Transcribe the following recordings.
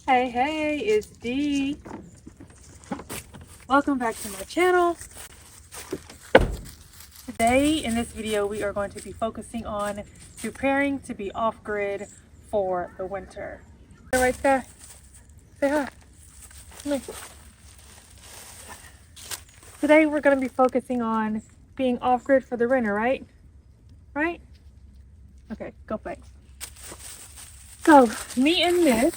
Hey, it's Dee. Welcome back to my channel. Today in this video we are going to be focusing on preparing to be off-grid for the winter. Hey, right there. Say hi. Come here. Today we're going to be focusing on being off-grid for the winter, right? Right? Okay, go play. So, me and Miss,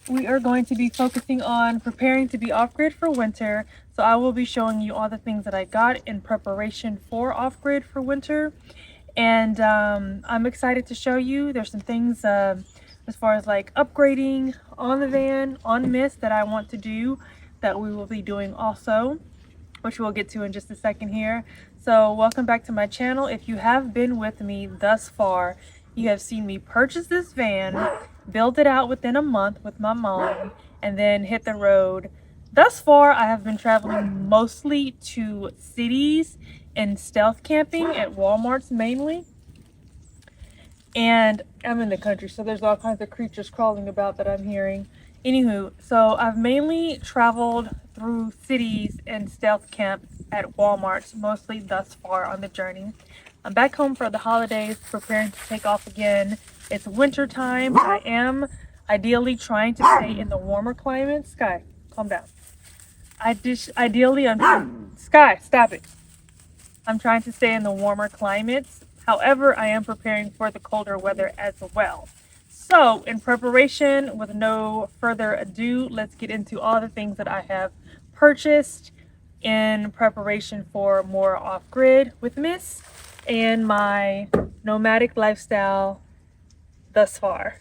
we are going to be focusing on preparing to be off-grid for winter. So I will be showing you all the things that I got in preparation for off-grid for winter. And I'm excited to show you. There's some things as far as like upgrading on the van, on Miss, that I want to do that we will be doing also, which we'll get to in just a second here. So welcome back to my channel. If you have been with me thus far, you have seen me purchase this van, build it out within a month with my mom, and then hit the road. Thus far, I have been traveling mostly to cities and stealth camping at Walmart's mainly. And I'm in the country, so there's all kinds of creatures crawling about that I'm hearing. Anywho, so I've mainly traveled through cities and stealth camps at Walmart's, mostly thus far on the journey. I'm back home for the holidays, preparing to take off again. It's winter time. I am ideally trying to stay in the warmer climates. Sky, calm down. Sky, stop it. I'm trying to stay in the warmer climates. However, I am preparing for the colder weather as well. So, in preparation, with no further ado, let's get into all the things that I have purchased in preparation for more off-grid with Miss and my nomadic lifestyle thus far.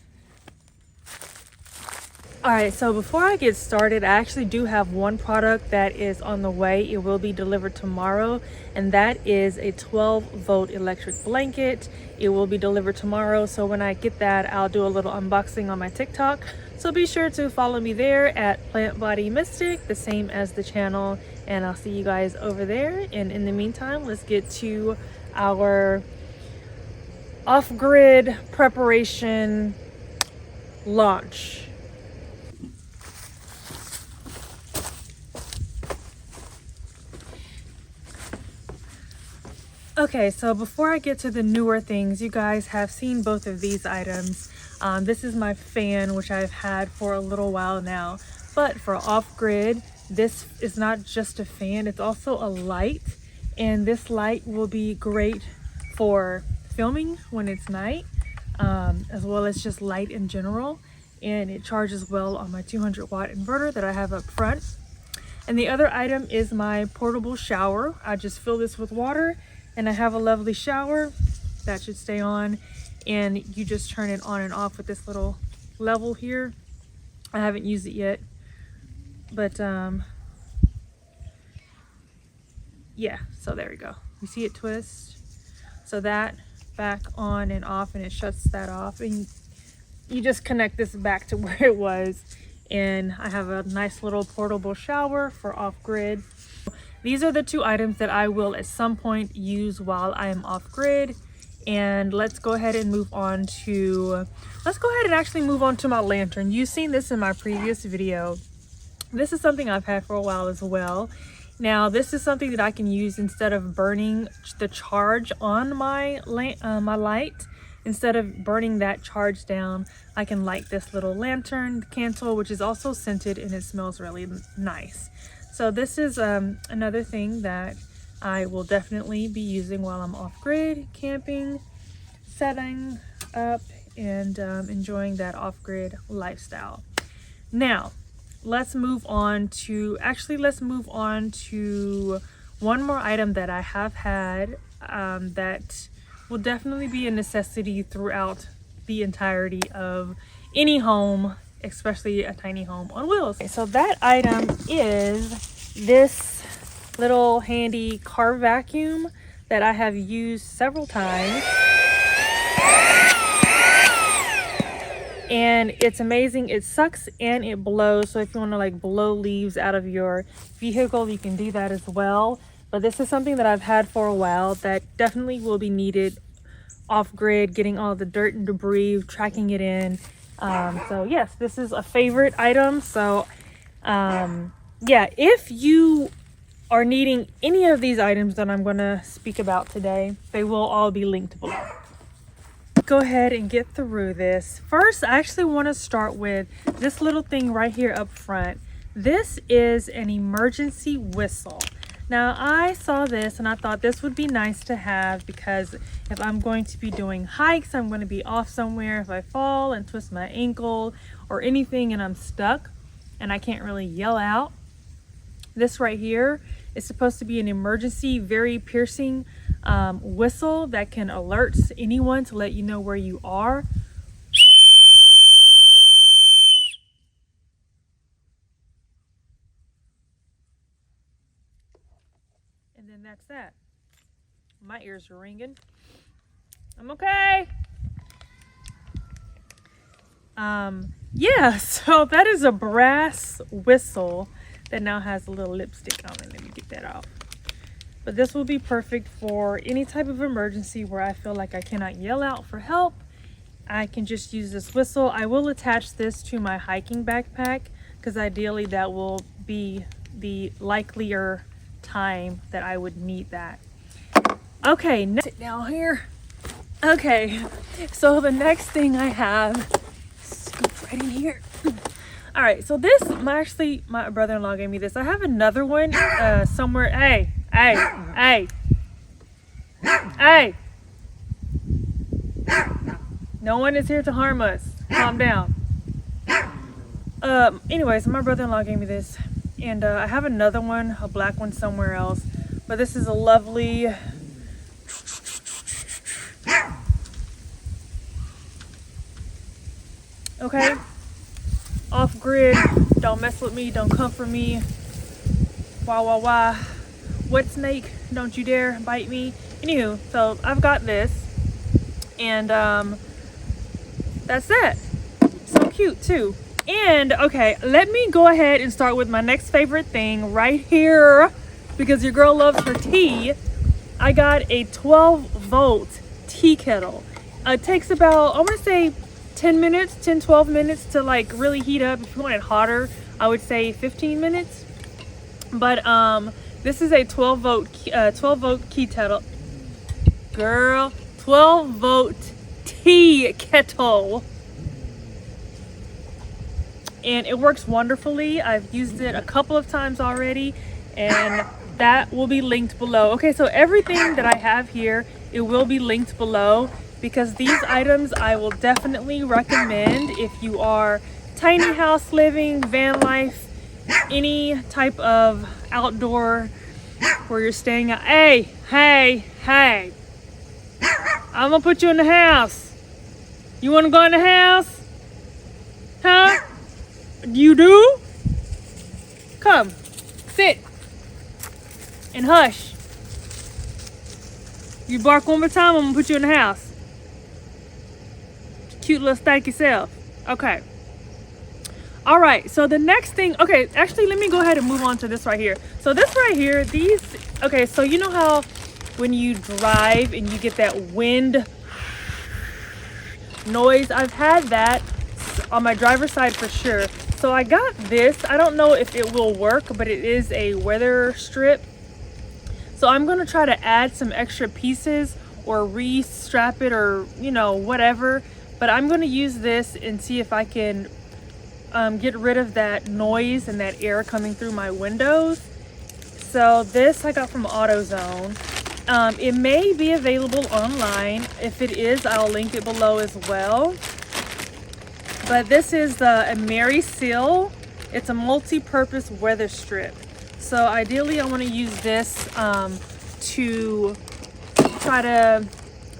Alright, so before I get started, I actually do have one product that is on the way. It will be delivered tomorrow, and that is a 12-volt electric blanket. It will be delivered tomorrow, so when I get that, I'll do a little unboxing on my TikTok. So be sure to follow me there at Plant Body Mystic, the same as the channel, and I'll see you guys over there. And in the meantime, let's get to our off-grid preparation launch. Okay, so before I get to the newer things, you guys have seen both of these items. This is my fan, which I've had for a little while now. But for off-grid, this is not just a fan, it's also a light. And this light will be great for filming when it's night, as well as just light in general. And it charges well on my 200-watt inverter that I have up front. And the other item is my portable shower. I just fill this with water, and I have a lovely shower that should stay on, and you just turn it on and off with this little level here. I haven't used it yet, but yeah, so there we go. You see it twist, so that back on and off, and it shuts that off, and you just connect this back to where it was. And I have a nice little portable shower for off-grid. These are the two items that I will at some point use while I am off-grid. And let's go ahead and move on to, actually move on to my lantern. You've seen this in my previous video. This is something I've had for a while as well. Now, this is something that I can use instead of burning the charge on my light. Instead of burning that charge down, I can light this little lantern candle, which is also scented, and it smells really nice. So this is another thing that I will definitely be using while I'm off-grid camping, setting up, and enjoying that off-grid lifestyle. Now, let's move on to one more item that I have had that will definitely be a necessity throughout the entirety of any home, especially a tiny home on wheels. Okay, so that item is this little handy car vacuum that I have used several times. And it's amazing. It sucks and it blows. So if you want to like blow leaves out of your vehicle, you can do that as well. But this is something that I've had for a while that definitely will be needed off-grid, getting all the dirt and debris, tracking it in, So yes, this is a favorite item. So yeah, if you are needing any of these items that I'm going to speak about today, they will all be linked below. Go ahead and get through this. First, I actually want to start with this little thing right here up front. This is an emergency whistle. Now, I saw this and I thought this would be nice to have because if I'm going to be doing hikes, I'm going to be off somewhere. If I fall and twist my ankle or anything and I'm stuck and I can't really yell out, this right here is supposed to be an emergency, very piercing whistle that can alert anyone to let you know where you are. And then that's that. My ears are ringing. I'm okay. Yeah, so that is a brass whistle that now has a little lipstick on it. Let me get that off. But this will be perfect for any type of emergency where I feel like I cannot yell out for help. I can just use this whistle. I will attach this to my hiking backpack because ideally that will be the likelier time that I would need that. Okay, sit down here. Okay, so the next thing I have, scoop right in here. All right, so this, my brother-in-law gave me this. I have another one somewhere. Hey. No one is here to harm us. Calm down. Anyways, my brother-in-law gave me this. And I have another one, a black one somewhere else. But this is a lovely... Okay? Off grid. Don't mess with me. Don't come for me. Wah. Wet snake. Don't you dare bite me. Anywho, so I've got this. And that's it. So cute too. And okay, let me go ahead and start with my next favorite thing right here. Because your girl loves her tea. I got a 12-volt tea kettle. It takes about, I want to say 10-12 minutes to like really heat up. If you want it hotter, I would say 15 minutes. But this is a 12-volt tea kettle. Girl, 12-volt tea kettle. And it works wonderfully. I've used it a couple of times already, and that will be linked below. Okay, so everything that I have here, it will be linked below because these items I will definitely recommend if you are tiny house living, van life, any type of outdoor where you're staying at. Hey. I'm gonna put you in the house. You wanna go in the house? Huh? You do? Come, sit, and hush. You bark one more time, I'm gonna put you in the house. Cute little stanky self. Okay. All right, so the next thing, okay, actually let me go ahead and move on to this right here. So this right here, okay, so you know how when you drive and you get that wind noise? I've had that on my driver's side for sure. So I got this. I don't know if it will work, but it is a weather strip. So I'm going to try to add some extra pieces or re-strap it or, you know, whatever. But I'm going to use this and see if I can get rid of that noise and that air coming through my windows. So this I got from AutoZone. It may be available online. If it is, I'll link it below as well. But this is the Mary Seal. It's a multi-purpose weather strip. So ideally I want to use this to try to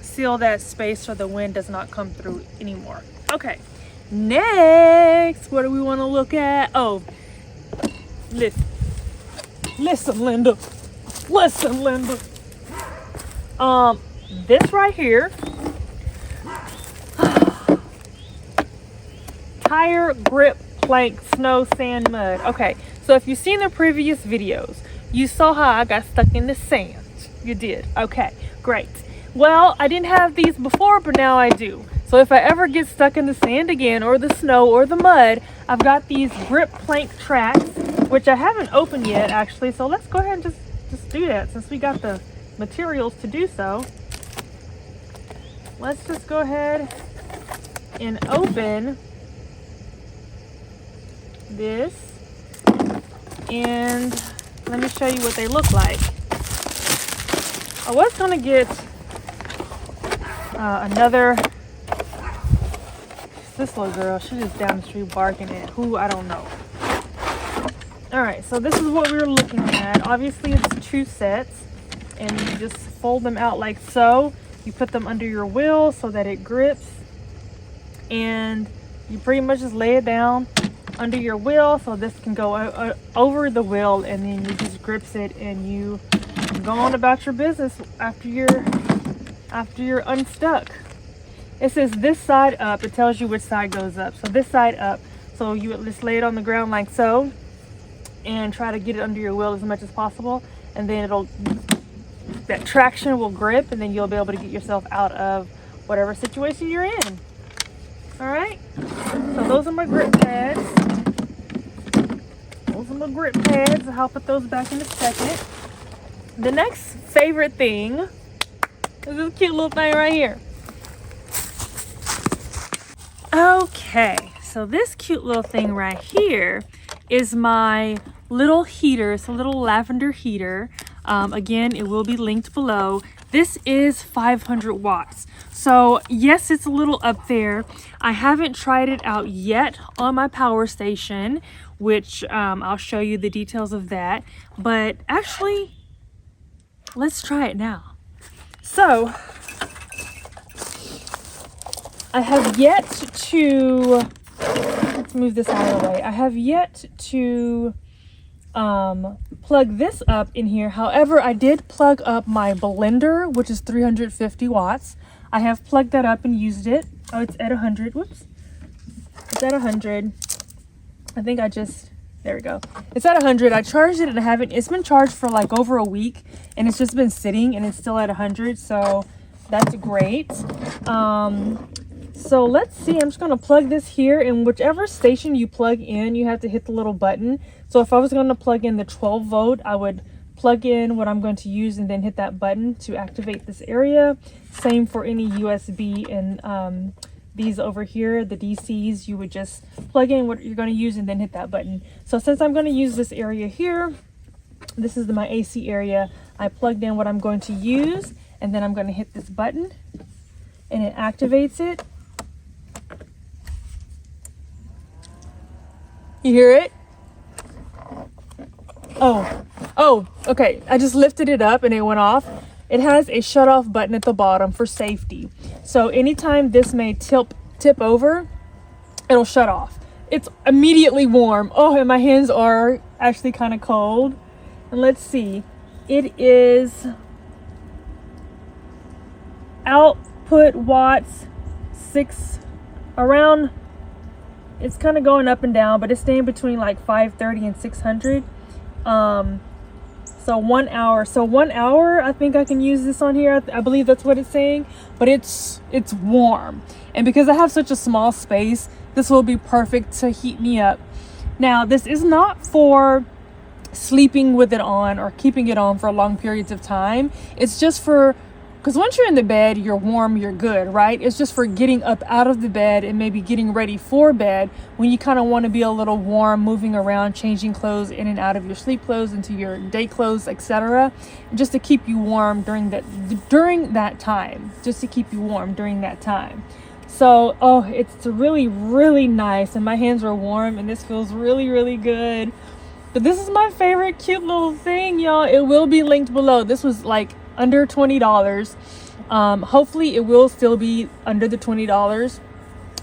seal that space so the wind does not come through anymore. Okay, next, what do we want to look at? Oh, listen, Linda. This right here, tire grip plank, snow, sand, mud. Okay, so if you've seen the previous videos, you saw how I got stuck in the sand. You did. Okay, great. Well, I didn't have these before, but now I do. So if I ever get stuck in the sand again, or the snow, or the mud, I've got these grip plank tracks, which I haven't opened yet actually. So let's go ahead and just do that since we got the materials to do so. Let's just go ahead and open this, and let me show you what they look like. I was gonna get another, this little girl, she's just down the street barking at who, I don't know. All right, so this is what we were looking at. Obviously it's 2 sets, and you just fold them out like so. You put them under your wheel so that it grips, and you pretty much just lay it down under your wheel so this can go over the wheel, and then you just grips it, and you go on about your business after you're unstuck. It says this side up. It tells you which side goes up. So this side up. So you just lay it on the ground like so, and try to get it under your wheel as much as possible, and then that traction will grip, and then you'll be able to get yourself out of whatever situation you're in. All right, so those are my grip pads. I'll put those back in a second. The next favorite thing is this cute little thing right here. Okay, so this cute little thing right here is my little heater. It's a little lavender heater. Again, it will be linked below. This is 500 watts. So yes, it's a little up there. I haven't tried it out yet on my power station, which I'll show you the details of that. But actually, let's try it now. So I have yet to, let's move this out of the way. I have yet to plug this up in here. However, I did plug up my blender, which is 350 watts. I have plugged that up and used it. Oh, it's at 100. Whoops. It's at 100. I think there we go. It's at 100. I charged it and I haven't, it's been charged for like over a week, and it's just been sitting, and it's still at 100. So that's great. So let's see, I'm just gonna plug this here, and whichever station you plug in, you have to hit the little button. So if I was gonna plug in the 12 volt, I would plug in what I'm going to use and then hit that button to activate this area. Same for any USB and these over here, the DCs, you would just plug in what you're gonna use and then hit that button. So since I'm gonna use this area here, this is my AC area, I plugged in what I'm going to use, and then I'm gonna hit this button, and it activates it. You hear it? Oh, okay. I just lifted it up and it went off. It has a shut off button at the bottom for safety. So anytime this may tip over, it'll shut off. It's immediately warm. Oh, and my hands are actually kind of cold. And let's see. It is output watts 6 around. It's kind of going up and down, but it's staying between like 530 and 600. So 1 hour. So 1 hour, I think I can use this on here. I believe that's what it's saying, but it's warm. And because I have such a small space, this will be perfect to heat me up. Now, this is not for sleeping with it on or keeping it on for long periods of time. It's just for, because once you're in the bed, you're warm, you're good, right? It's just for getting up out of the bed and maybe getting ready for bed when you kind of want to be a little warm, moving around, changing clothes in and out of your sleep clothes into your day clothes, etc. Just to keep you warm during that time. Just to keep you warm during that time. So, oh, it's really, really nice, and my hands are warm, and this feels really, really good. But this is my favorite cute little thing, y'all. It will be linked below. This was like under $20. Hopefully it will still be under the $20.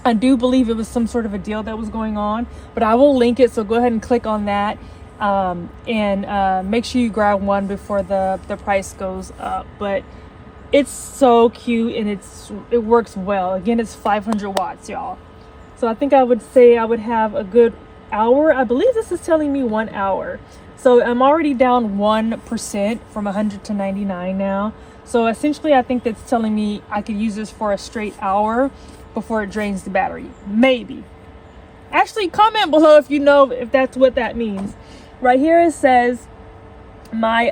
I do believe it was some sort of a deal that was going on, but I will link it, so go ahead and click on that, and make sure you grab one before the price goes up. But it's so cute, and it works well. Again, it's 500 watts, y'all. So I think I would say I would have a good hour. I believe this is telling me 1 hour. So I'm already down 1% from 100 to 99 now. So essentially, I think that's telling me I could use this for a straight hour. before it drains the battery. Maybe. Actually, comment below if you know if that's what that means. Right here it says my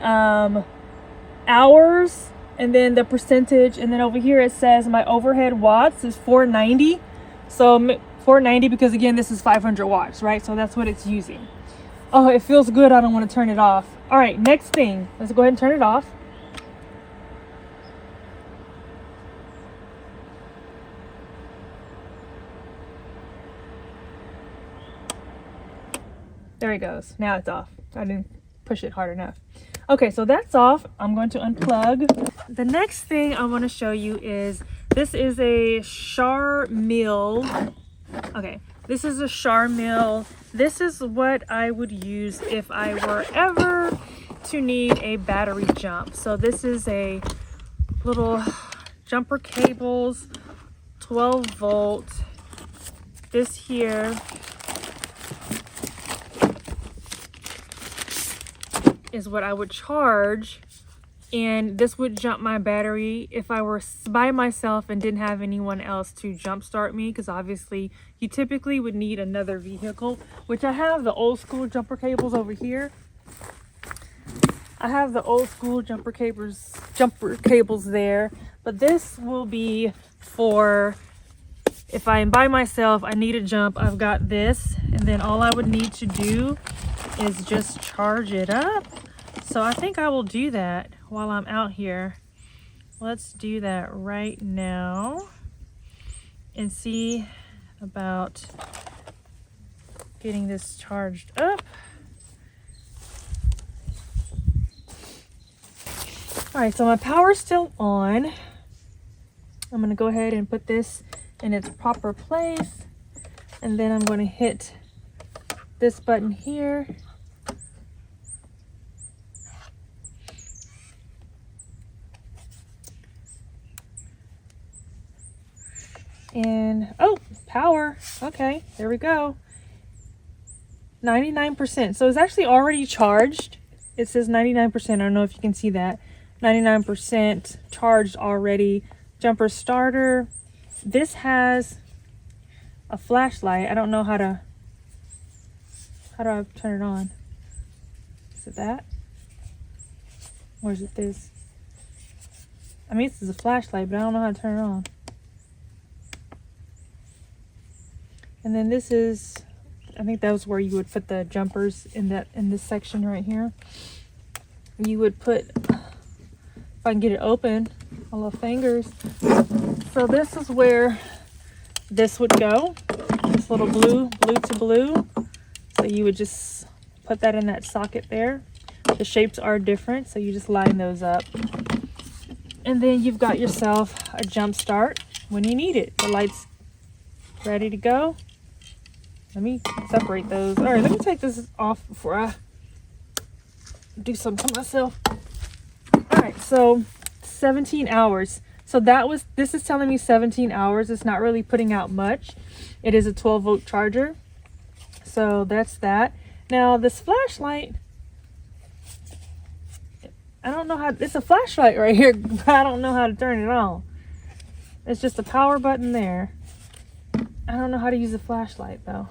hours, and then the percentage, and then over here it says my overhead watts is 490. So 490 because again this is 500 watts, right? So that's what it's using. Oh, it feels good. I don't want to turn it off. All right, next thing, let's go ahead and turn it off. There it goes. Now it's off. I didn't push it hard enough. Okay, so that's off. I'm going to unplug. The next thing I want to show you is, this is a SHARMEAL. Okay, this is a SHARMEAL. This is what I would use if I were ever to need a battery jump. So this is a little jumper cables, 12 volt. This here is what I would charge, and this would jump my battery if I were by myself and didn't have anyone else to jump start me, because obviously you typically would need another vehicle, which I have the old school jumper cables over here. I have the old school jumper cables there, but this will be for if I am by myself, I need a jump, I've got this, and then all I would need to do is just charge it up. So I think I will do that while I'm out here. Let's do that right now and see about getting this charged up. All right, so my power's still on. I'm gonna go ahead and put this in its proper place, and then I'm going to hit this button here. And oh, power. Okay, there we go. 99%. So it's actually already charged. It says 99%. I don't know if you can see that. 99% charged already. Jumper starter. This has a flashlight. I don't know how do I turn it on? Is it that? Or is it this? I mean, this is a flashlight, but I don't know how to turn it on. And then this is, I think that was where you would put the jumpers in this section right here. You would put, if I can get it open, my little fingers. So this is where this would go. This little blue to blue. So you would just put that in that socket there. The shapes are different, so you just line those up. And then you've got yourself a jump start when you need it. The light's ready to go. Let me separate those. All right, let me take this off before I do something to myself. All right, so 17 hours. So this is telling me 17 hours. It's not really putting out much. It is a 12 volt charger. So that's that. Now this flashlight, I don't know how, it's a flashlight right here, but I don't know how to turn it on. It's just a power button there. I don't know how to use a flashlight though.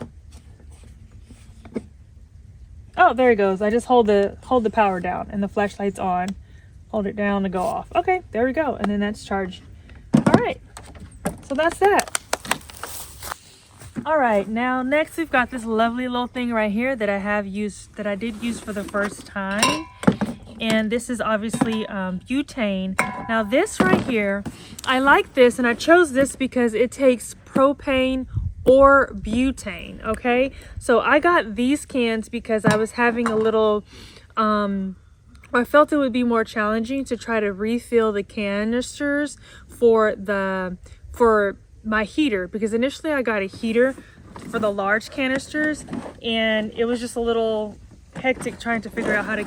Oh, there it goes. I just hold the power down and the flashlight's on. Hold it down to go off. Okay, there we go. And then that's charged. All right, so that's that. All right, now next we've got this lovely little thing right here that I did use for the first time. And this is obviously butane. Now this right here, I like this, and I chose this because it takes propane or butane. Okay, so I got these cans because I was having a little I felt it would be more challenging to try to refill the canisters for my heater, because initially I got a heater for the large canisters and it was just a little hectic trying to figure out how to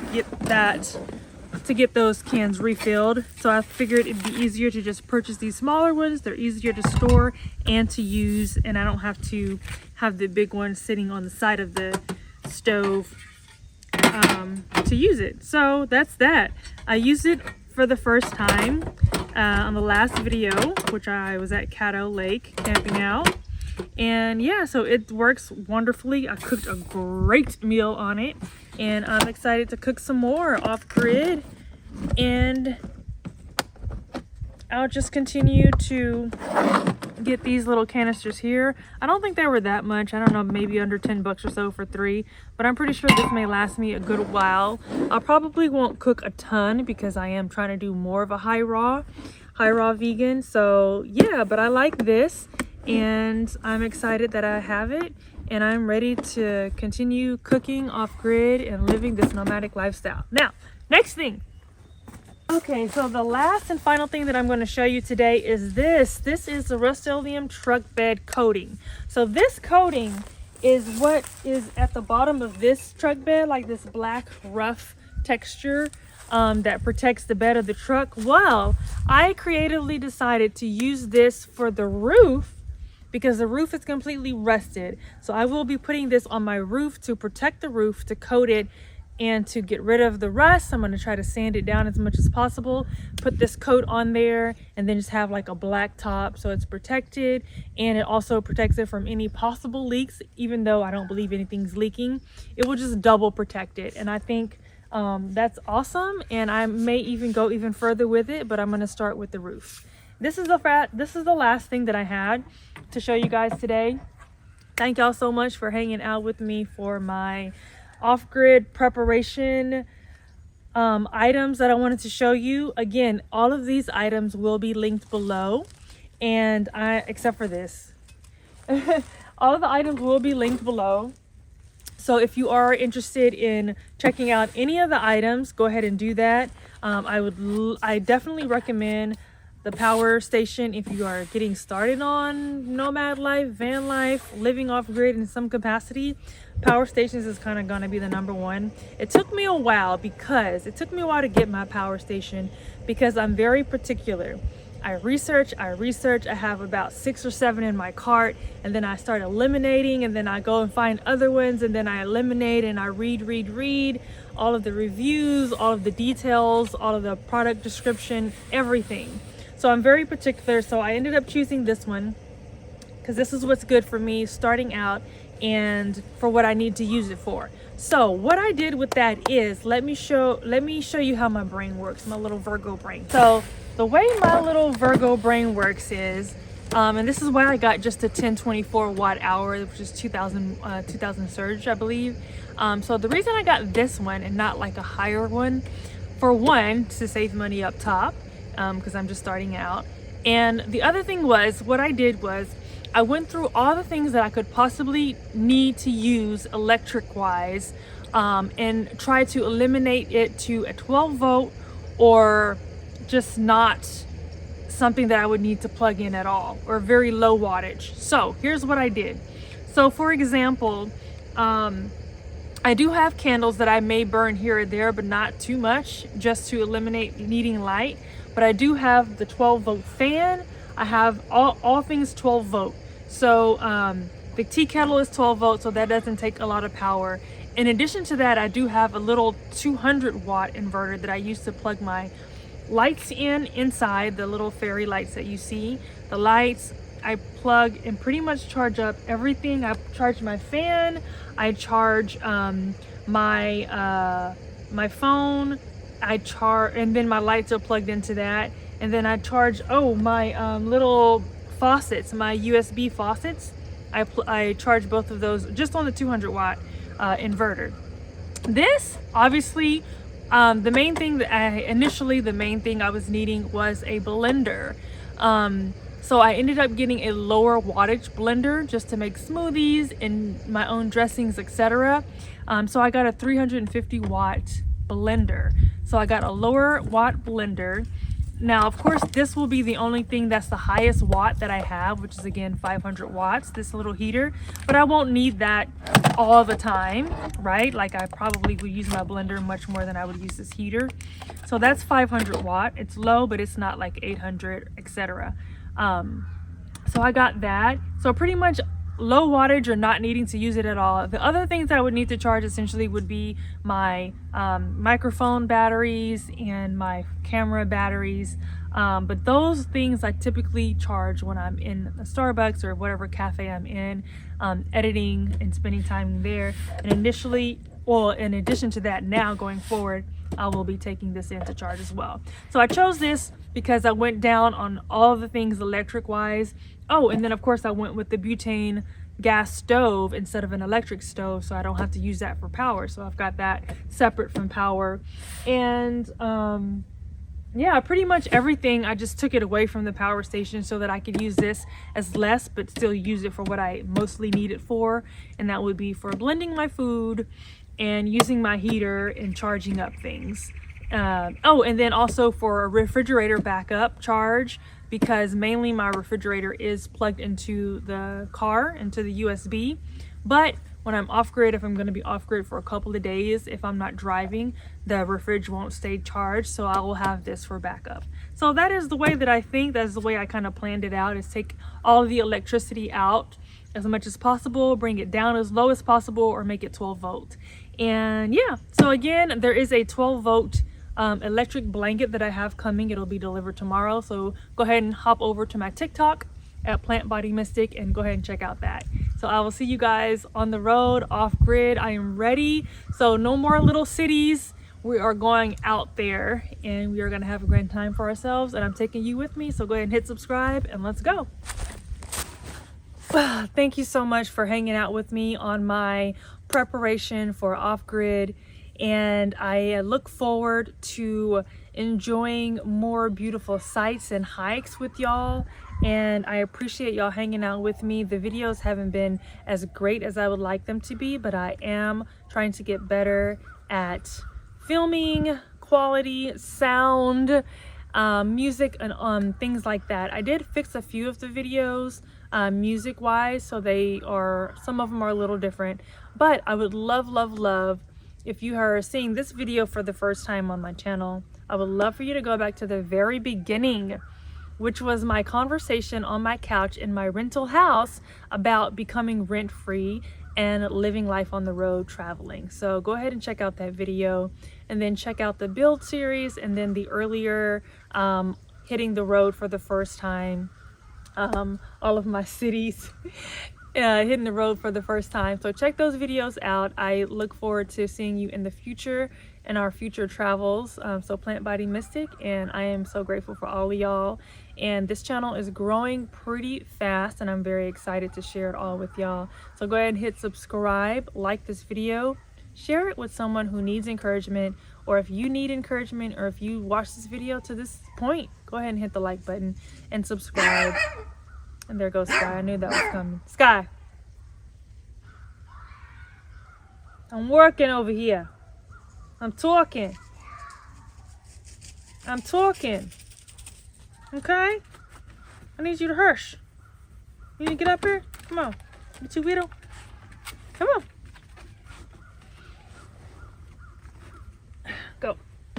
get those cans refilled. So I figured it'd be easier to just purchase these smaller ones. They're easier to store and to use, and I don't have to have the big one sitting on the side of the stove to use it. So that's that. I used it for the first time. on the last video, which I was at Caddo Lake camping out. And yeah, so it works wonderfully. I cooked a great meal on it, and I'm excited to cook some more off grid. And I'll just continue to get these little canisters here. I don't think they were that much. I don't know, maybe under 10 bucks or so for 3, but I'm pretty sure this may last me a good while. I probably won't cook a ton because I am trying to do more of a high raw vegan. So yeah, but I like this, and I'm excited that I have it, and I'm ready to continue cooking off grid and living this nomadic lifestyle. Now, next thing. Okay, so the last and final thing that I'm going to show you today is this. This is the Rust-Oleum truck bed coating. So this coating is what is at the bottom of this truck bed, like this black rough texture that protects the bed of the truck. Well, I creatively decided to use this for the roof because the roof is completely rusted. So I will be putting this on my roof to protect the roof, to coat it, and to get rid of the rust. I'm going to try to sand it down as much as possible, put this coat on there, and then just have like a black top so it's protected, and it also protects it from any possible leaks. Even though I don't believe anything's leaking, it will just double protect it, and I think that's awesome. And I may even go even further with it, but I'm going to start with the roof. This is the last thing that I had to show you guys today. Thank y'all so much for hanging out with me for my off-grid preparation items that I wanted to show you. Again, all of these items will be linked below, and except for this. All of the items will be linked below. So if you are interested in checking out any of the items, go ahead and do that. I definitely recommend the power station if you are getting started on nomad life, van life, living off grid in some capacity. Power stations is kind of going to be the #1. It took me a while to get my power station because I'm very particular. I research, I have about 6 or 7 in my cart, and then I start eliminating, and then I go and find other ones, and then I eliminate, and I read all of the reviews, all of the details, all of the product description, everything. So I'm very particular, so I ended up choosing this one because this is what's good for me starting out and for what I need to use it for. So what I did with that is, let me show you how my brain works, my little Virgo brain. So the way my little Virgo brain works is, and this is why I got just a 1024 watt hour, which is 2000 surge, I believe. So the reason I got this one and not like a higher one, for one, to save money up top, because I'm just starting out. And the other thing was, what I did was I went through all the things that I could possibly need to use electric wise, and try to eliminate it to a 12 volt or just not something that I would need to plug in at all, or very low wattage. So here's what I did. So for example, I do have candles that I may burn here or there, but not too much, just to eliminate needing light. But I do have the 12 volt fan. I have all things 12 volt. So the tea kettle is 12 volt, so that doesn't take a lot of power. In addition to that, I do have a little 200 watt inverter that I use to plug my lights inside, the little fairy lights that you see. The lights, I plug and pretty much charge up everything. I charge my fan, I charge my phone, and then my lights are plugged into that. And then I charge, my little faucets, my USB faucets. I charge both of those just on the 200 watt inverter. This, obviously, the main thing I was needing was a blender. So I ended up getting a lower wattage blender just to make smoothies and my own dressings, etc. So I got a 350 watt blender. So I got a lower watt blender. Now, of course, this will be the only thing that's the highest watt that I have, which is again 500 watts, this little heater. But I won't need that all the time, right? Like I probably would use my blender much more than I would use this heater. So that's 500 watt. It's low, but it's not like 800, etc. So I got that. So pretty much low wattage or not needing to use it at all. The other things I would need to charge essentially would be my microphone batteries and my camera batteries. But those things I typically charge when I'm in a Starbucks or whatever cafe I'm in, editing and spending time there. And initially, well, in addition to that, now going forward, I will be taking this in to charge as well. So I chose this because I went down on all the things electric wise. Oh, and then of course I went with the butane gas stove instead of an electric stove, so I don't have to use that for power. So I've got that separate from power. And yeah, pretty much everything, I just took it away from the power station so that I could use this as less, but still use it for what I mostly need it for. And that would be for blending my food and using my heater and charging up things. Oh, and then also for a refrigerator backup charge, because mainly my refrigerator is plugged into the car, into the USB. But when I'm off grid, if I'm going to be off grid for a couple of days, if I'm not driving, the fridge won't stay charged, so I will have this for backup. So that is the way that I think, that's the way I kind of planned it out, is take all of the electricity out as much as possible, bring it down as low as possible, or make it 12 volt. And yeah, so again, there is a 12 volt electric blanket that I have coming. It'll be delivered tomorrow, so go ahead and hop over to my TikTok at Plant Body Mystic and go ahead and check out that. So I will see you guys on the road, off grid. I am ready. So no more little cities. We are going out there and we are going to have a grand time for ourselves, and I'm taking you with me. So go ahead and hit subscribe and let's go. Thank you so much for hanging out with me on my preparation for off grid, and I look forward to enjoying more beautiful sights and hikes with y'all. And I appreciate y'all hanging out with me. The videos haven't been as great as I would like them to be, but I am trying to get better at filming, quality, sound, music, and things like that. I did fix a few of the videos music wise, so some of them are a little different, but I would love if you are seeing this video for the first time on my channel, I would love for you to go back to the very beginning, which was my conversation on my couch in my rental house about becoming rent-free and living life on the road traveling. So go ahead and check out that video, and then check out the build series, and then the earlier hitting the road for the first time, all of my cities, hitting the road for the first time. So check those videos out. I look forward to seeing you in the future, in our future travels. So Plant Body Mystic, and I am so grateful for all of y'all. And this channel is growing pretty fast, and I'm very excited to share it all with y'all. So go ahead and hit subscribe, like this video, share it with someone who needs encouragement, or if you need encouragement, or if you watch this video to this point, go ahead and hit the like button and subscribe. And there goes Sky. I knew that was coming. Sky, I'm working over here. I'm talking. Okay? I need you to hush. You need to get up here? Come on. You too little? Come on. Go.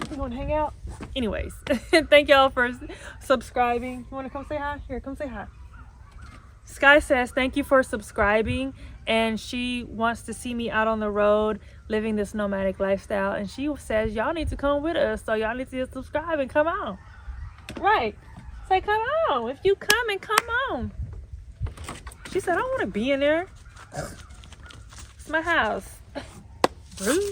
You want to hang out? Anyways, thank y'all for subscribing. You want to come say hi? Here, come say hi. Sky says thank you for subscribing, and she wants to see me out on the road living this nomadic lifestyle, and she says y'all need to come with us, so y'all need to subscribe and come on. Right, say come on. If you come, and come on. She said I want to be in there. It's my house. Rude.